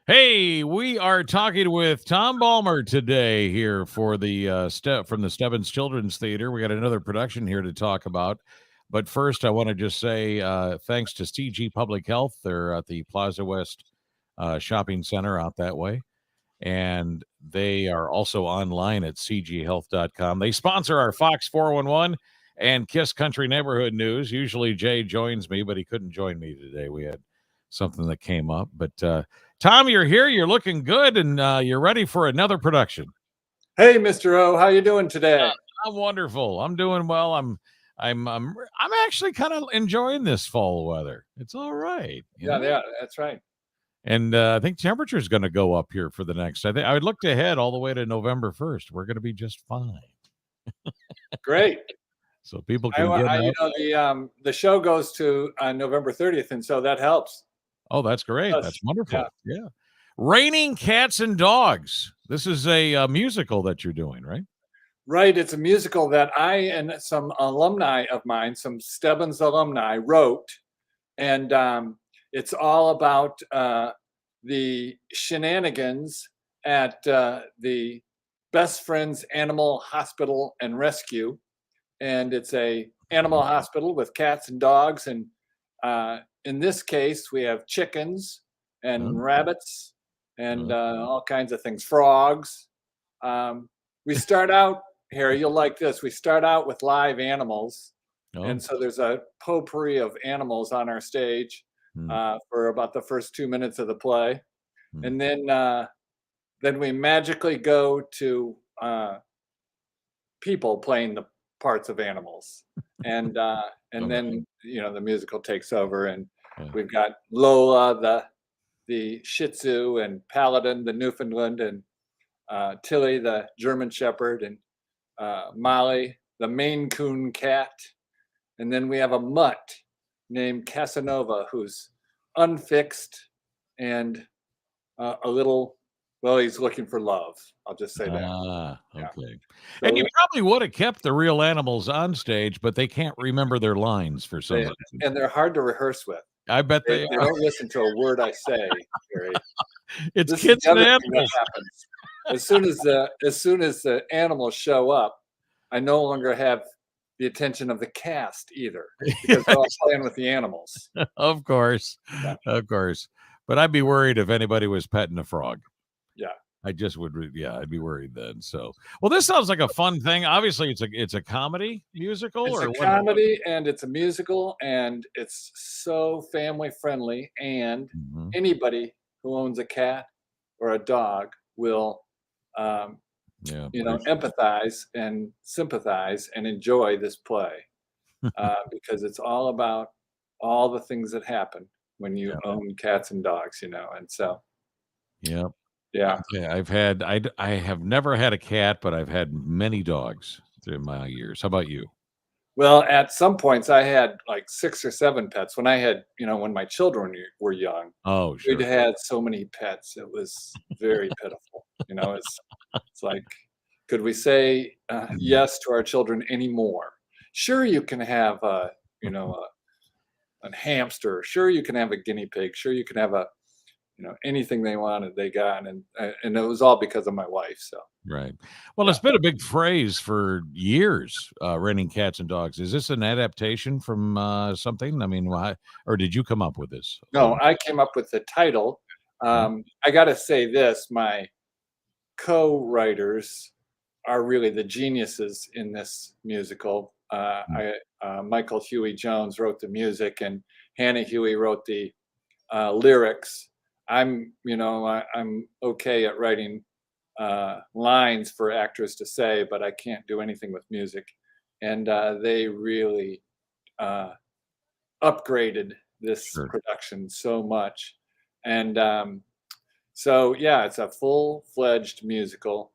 Hey, we are talking with Tom Balmer today here for the from the Stebens Children's Theater. We got another production here to talk about. But first, I want to just say thanks to CG Public Health. They're at the Plaza West Shopping Center out that way. And they are also online at cghealth.com. They sponsor our Fox 411 and Kiss Country Neighborhood News. Usually Jay joins me, but he couldn't join me today. We had something that came up. But Tom, you're here. You're looking good, and you're ready for another production. Hey, Mr. O, how you doing today? I'm wonderful. I'm doing well. I'm actually kind of enjoying this fall weather. It's all right. Yeah, that's right. And I think temperature is going to go up here for the next. I think I looked ahead all the way to November 1st. We're going to be just fine. Great. So people can get out. The show goes to November 30th, and so that helps. Oh, that's great. Yes. That's wonderful. Yeah. Raining Cats and Dogs. This is a musical that you're doing, right? Right. It's a musical that I and some alumni of mine, some Stebens alumni, wrote, and it's all about the shenanigans at the Best Friends Animal Hospital and Rescue, and it's a animal hospital with cats and dogs, and in this case we have chickens and rabbits and all kinds of things, frogs. We start out, Harry, you'll like this, we start out with live animals. And so there's a potpourri of animals on our stage for about the first 2 minutes of the play. And then we magically go to people playing the parts of animals. And then, the musical takes over, and we've got Lola, the Shih Tzu, and Paladin, the Newfoundland, and Tilly, the German Shepherd, and Molly, the Maine Coon cat. And then we have a mutt named Casanova, who's unfixed and a little, well, he's looking for love. I'll just say that. Okay. So, and you probably would have kept the real animals on stage, but they can't remember their lines for some reason. And they're hard to reherse with. I bet they don't listen to a word I say, Gary. It's kids and animals. As soon as the animals show up, I no longer have the attention of the cast either, because they're all playing with the animals. Of course. But I'd be worried if anybody was petting a frog. Yeah. I just would. Yeah, I'd be worried then. So, well, this sounds like a fun thing. Obviously, it's a comedy musical. It's a comedy, and it's a musical, and it's so family friendly. And anybody who owns a cat or a dog will, empathize and sympathize and enjoy this play because it's all about all the things that happen when you own cats and dogs, and so. Yeah. Okay, I have never had a cat, but I've had many dogs through my years. How about you? Well, at some points I had like 6 or 7 pets when I had, when my children were young. Oh, sure. We'd had so many pets. It was very pitiful. It's like, could we say yes to our children anymore? Sure, you can have a hamster. Sure, you can have a guinea pig. Sure, you can have anything they wanted, they got, and it was all because of my wife. So right. Well, it's been a big phrase for years. Raining Cats and Dogs. Is this an adaptation from something? I mean, why? Or did you come up with this? No, I came up with the title. I got to say this: my co-writers are really the geniuses in this musical. Michael Huey Jones wrote the music, and Hannah Huey wrote the lyrics. I'm okay at writing lines for actors to say, but I can't do anything with music. And they really upgraded this production so much. And so, it's a full-fledged musical.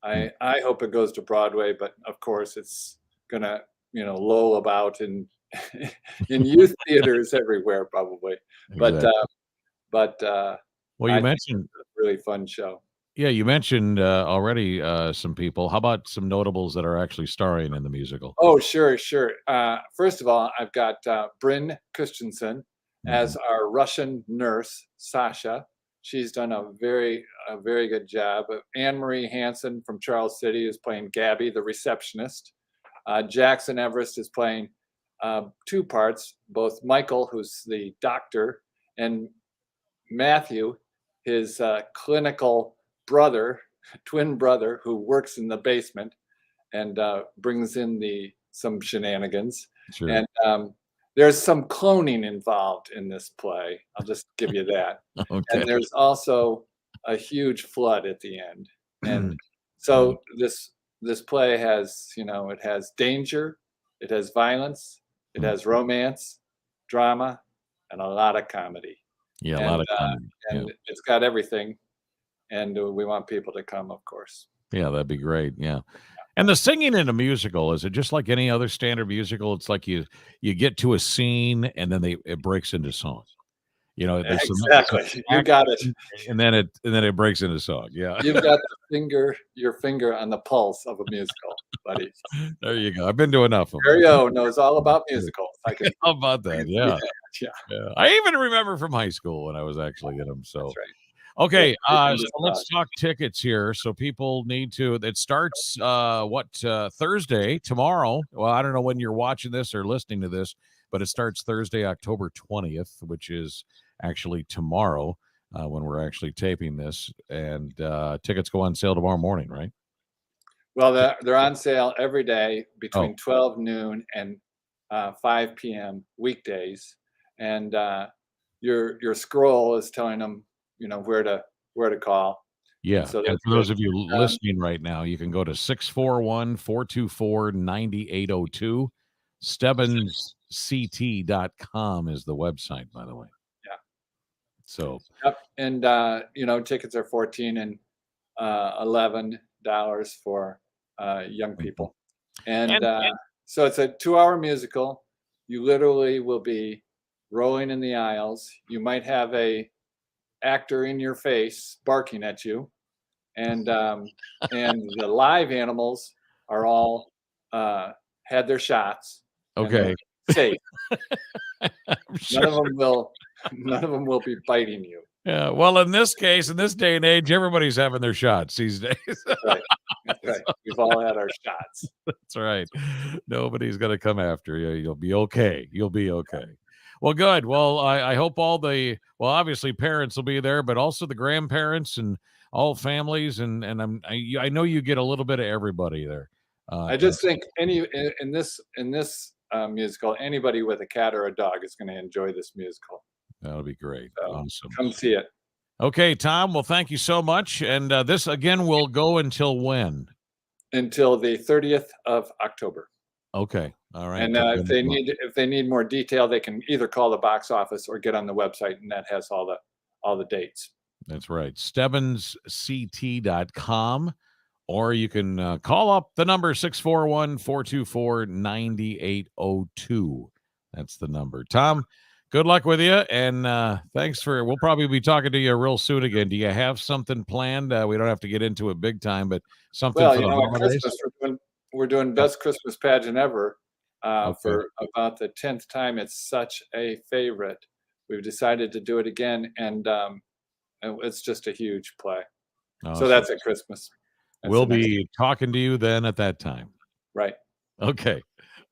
I hope it goes to Broadway, but of course it's gonna, loll about in youth theaters everywhere probably. Exactly. But well, you mentioned it's a really fun show. Yeah, you mentioned already some people. How about some notables that are actually starring in the musical? Oh, sure. First of all, I've got Bryn Christensen as our Russian nurse, Sasha. She's done a very good job. Anne Marie Hansen from Charles City is playing Gabby, the receptionist. Jackson Everest is playing two parts, both Michael, who's the doctor, and Matthew, his clinical brother, twin brother, who works in the basement and brings in some shenanigans. Sure. And there's some cloning involved in this play. I'll just give you that. Okay. And there's also a huge flood at the end. And so this play has, it has danger, it has violence, it has romance, drama, and a lot of comedy. Yeah, a And, lot of comedy. and it's got everything. And we want people to come, of course. Yeah, that'd be great. Yeah. And the singing in a musical, is it just like any other standard musical? It's like you get to a scene and then it breaks into song. There's Exactly. You got it. and then it breaks into song. Yeah. You've got your finger on the pulse of a musical, buddy. There you go. I've been to enough of them. Mario knows all about musicals. How about that? Yeah. Yeah. Yeah. I even remember from high school when I was actually in them. So That's right. okay, Yeah, so let's talk tickets here. So people need to. It starts Thursday, tomorrow. Well, I don't know when you're watching this or listening to this, but it starts Thursday, October 20th, which is actually tomorrow when we're actually taping this. And tickets go on sale tomorrow morning, right? Well, they're on sale every day between 12 noon and 5 p.m. weekdays, and your scroll is telling them where to call. Yeah. So and for those of you listening right now, you can go to 641-424-9802. StebensCT.com is the website, by the way. Yeah. So yep. And tickets are $14 and $11 for young people. And so it's a 2-hour musical. You literally will be rolling in the aisles. You might have a actor in your face barking at you, and the live animals are all had their shots. Okay. Safe. Sure. None of them will be biting you. Yeah. Well, in this case, in this day and age, everybody's having their shots these days. Right. That's right. We've all had our shots. That's right. Nobody's going to come after you. You'll be okay. You'll be okay. Well, good. Well, I hope obviously parents will be there, but also the grandparents and all families. And I know you get a little bit of everybody there. I just think in this musical, anybody with a cat or a dog is going to enjoy this musical. That'll be great. So awesome. Come see it. Okay, Tom. Well, thank you so much. And this again will go until when? Until the 30th of October. Okay. All right. And if they need more detail, they can either call the box office or get on the website, and that has all the dates. That's right. StebensCT.com, or you can call up the number 641-424-9802. That's the number. Tom, good luck with you, and thanks we'll probably be talking to you real soon again. Do you have something planned? We don't have to get into it big time, but something for the holidays? Christmas, we're doing Best Christmas Pageant Ever for about the 10th time. It's such a favorite. We've decided to do it again, and it's just a huge play. So that's at Christmas. We'll be talking to you then at that time. Right. Okay.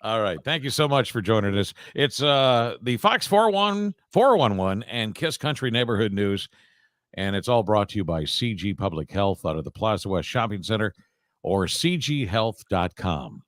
All right. Thank you so much for joining us. It's the Fox 411 and Kiss Country Neighborhood News, and it's all brought to you by CG Public Health out of the Plaza West Shopping Center or cghealth.com.